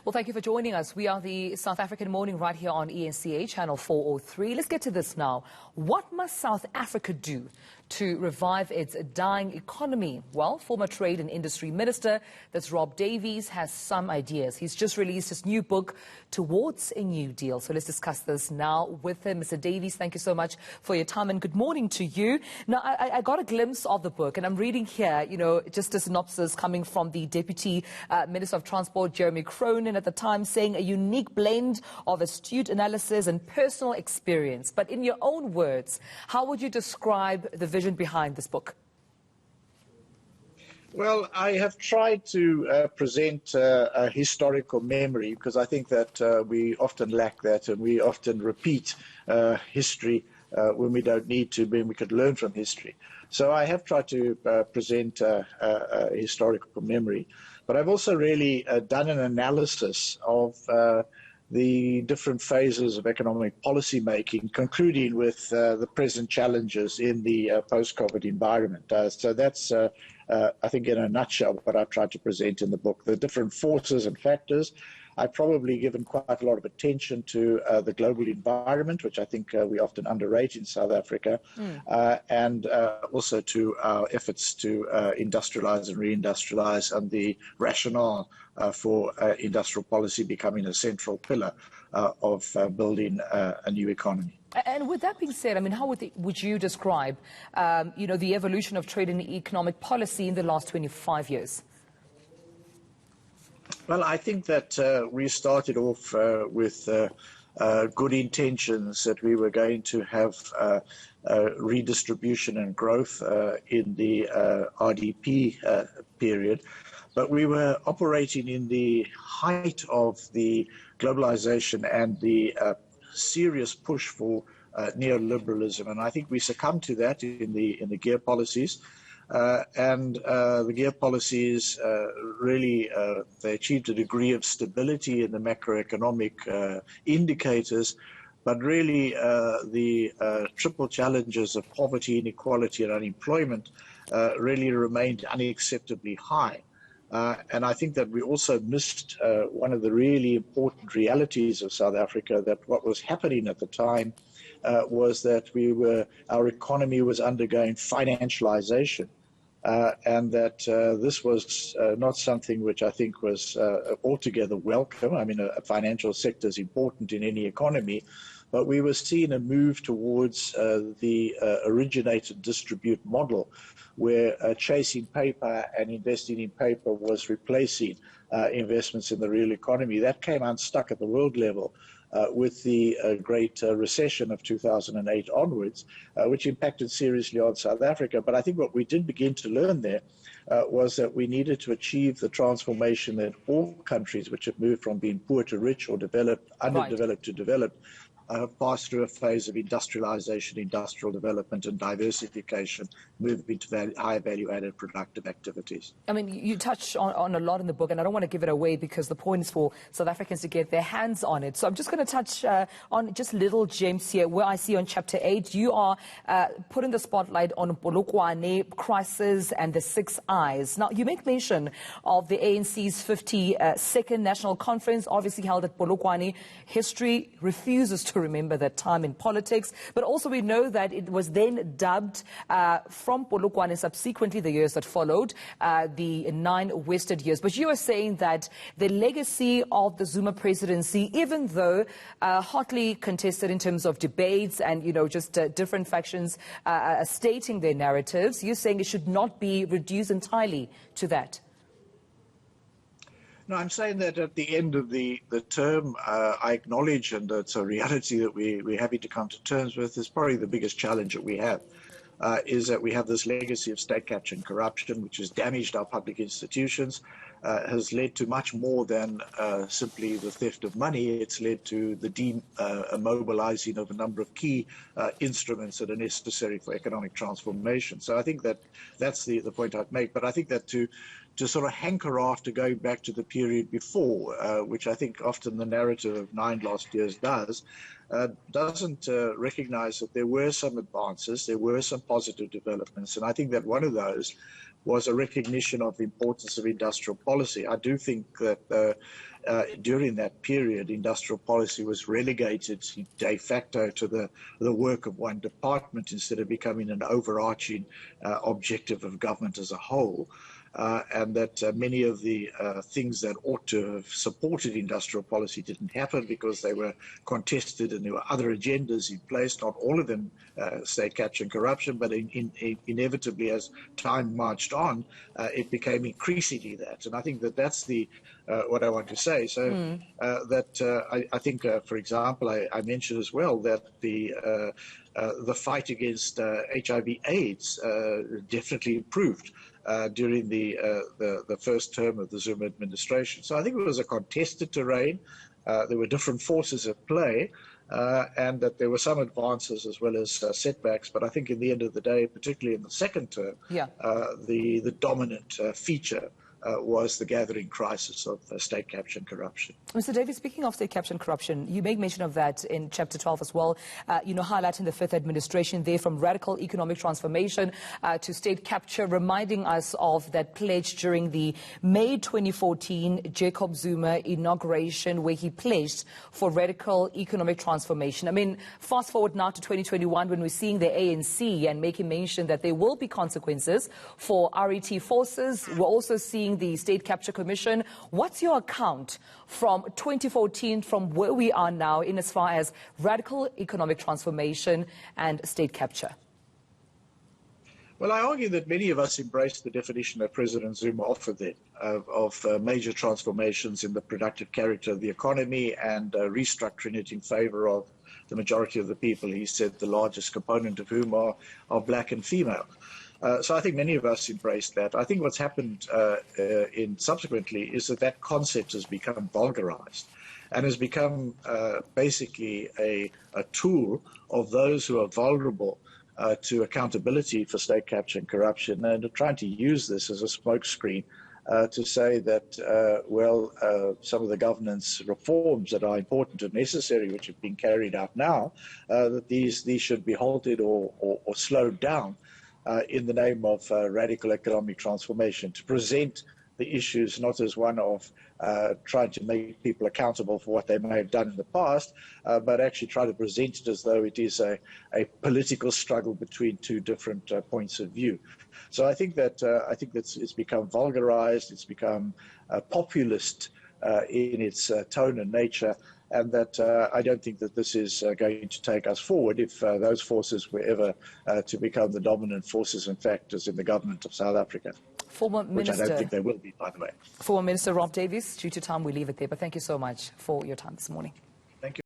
Well, thank you for joining us. We are the South African Morning right here on ENCA, Channel 403. Let's get to this now. What must South Africa do to revive its dying economy? Well, former Trade and Industry Minister, that's Rob Davies, has some ideas. He's just released his new book, Towards a New Deal. So let's discuss this now with him. Mr. Davies, thank you so much for your time and good morning to you. Now, I got a glimpse of the book and I'm reading here, just a synopsis coming from the Deputy Minister of Transport, Jeremy Cronin, at the time, saying a unique blend of astute analysis and personal experience. But in your own words, how would you describe the vision behind this book? Well, I have tried to present a historical memory because I think that we often lack that and we often repeat history when we don't need to, when we could learn from history. So I have tried to present a historical memory, but I've also really done an analysis of the different phases of economic policy making, concluding with the present challenges in the post-COVID environment. So that's, I think, in a nutshell, what I've tried to present in the book. The different forces and factors. I've probably given quite a lot of attention to the global environment, which I think we often underrate in South Africa, and also to our efforts to industrialize and reindustrialize and the rationale for industrial policy becoming a central pillar of building a new economy. And with that being said, I mean, how would you describe, the evolution of trade and economic policy in the last 25 years? Well, I think that we started off with good intentions that we were going to have redistribution and growth in the RDP period. But we were operating in the height of the globalization and the serious push for neoliberalism. And I think we succumbed to that in the gear policies. And the gear policies really they achieved a degree of stability in the macroeconomic indicators, but really the triple challenges of poverty, inequality and unemployment really remained unacceptably high. And I think that we also missed one of the really important realities of South Africa, that what was happening at the time was that our economy was undergoing financialization. And that this was not something which I think was altogether welcome. I mean, a financial sector is important in any economy, but we were seeing a move towards the originate and distribute model, where chasing paper and investing in paper was replacing investments in the real economy. That came unstuck at the world level with the great recession of 2008 onwards, which impacted seriously on South Africa. But I think what we did begin to learn there was that we needed to achieve the transformation that all countries which have moved from being poor to rich or developed, underdeveloped to developed, passed through a phase of industrialization, industrial development and diversification, moving to higher value-added productive activities. I mean, you touch on a lot in the book, and I don't want to give it away because the point is for South Africans to get their hands on it. So I'm just going to touch on just little gems here, where I see on Chapter 8, you are putting the spotlight on Polokwane crisis and the 6 Eyes. Now, you make mention of the ANC's 52nd National Conference, obviously held at Polokwane. History refuses to remember that time in politics, but also we know that it was then dubbed from Polokwane, subsequently the years that followed, the 9 wasted years. But you are saying that the legacy of the Zuma presidency, even though hotly contested in terms of debates and, just different factions stating their narratives, you're saying it should not be reduced entirely to that. No, I'm saying that at the end of the term, I acknowledge, and it's a reality that we're happy to come to terms with, is probably the biggest challenge that we have, is that we have this legacy of state capture and corruption, which has damaged our public institutions, has led to much more than simply the theft of money. It's led to the demobilizing of a number of key instruments that are necessary for economic transformation. So I think that that's the point I'd make. But I think that to sort of hanker after going back to the period before, which I think often the narrative of 9 lost years doesn't recognize that there were some advances, there were some positive developments. And I think that one of those was a recognition of the importance of industrial policy. I do think that during that period, industrial policy was relegated de facto to the work of one department instead of becoming an overarching objective of government as a whole. And that many of the things that ought to have supported industrial policy didn't happen because they were contested and there were other agendas in place, not all of them state capture and corruption, but inevitably as time marched on, it became increasingly that. And I think that that's what I want to say. So I think, for example, I mentioned as well that the fight against HIV/AIDS definitely improved during the first term of the Zuma administration. So I think it was a contested terrain. There were different forces at play, and that there were some advances as well as setbacks. But I think in the end of the day, particularly in the second term, the dominant feature was the gathering crisis of state capture and corruption. Mr. Davies, speaking of state capture and corruption, you make mention of that in Chapter 12 as well, highlighting the fifth administration there from radical economic transformation to state capture, reminding us of that pledge during the May 2014 Jacob Zuma inauguration where he pledged for radical economic transformation. I mean, fast forward now to 2021 when we're seeing the ANC and making mention that there will be consequences for RET forces. We're also seeing the State Capture Commission. What's your account from 2014, from where we are now, in as far as radical economic transformation and state capture? Well, I argue that many of us embraced the definition that President Zuma offered then of major transformations in the productive character of the economy and restructuring it in favor of the majority of the people. He said the largest component of whom are black and female. So I think many of us embraced that. I think what's happened subsequently is that concept has become vulgarized and has become basically a tool of those who are vulnerable to accountability for state capture and corruption, and are trying to use this as a smokescreen to say that, some of the governance reforms that are important and necessary, which have been carried out now, that these should be halted or slowed down in the name of radical economic transformation, to present the issues not as one of trying to make people accountable for what they may have done in the past, but actually try to present it as though it is a political struggle between two different points of view. So I think that it's become vulgarized, it's become populist in its tone and nature, and that I don't think that this is going to take us forward if those forces were ever to become the dominant forces and factors in the government of South Africa. Former Minister, which I don't think they will be, by the way. Former Minister Rob Davies, due to time we leave it there, but thank you so much for your time this morning.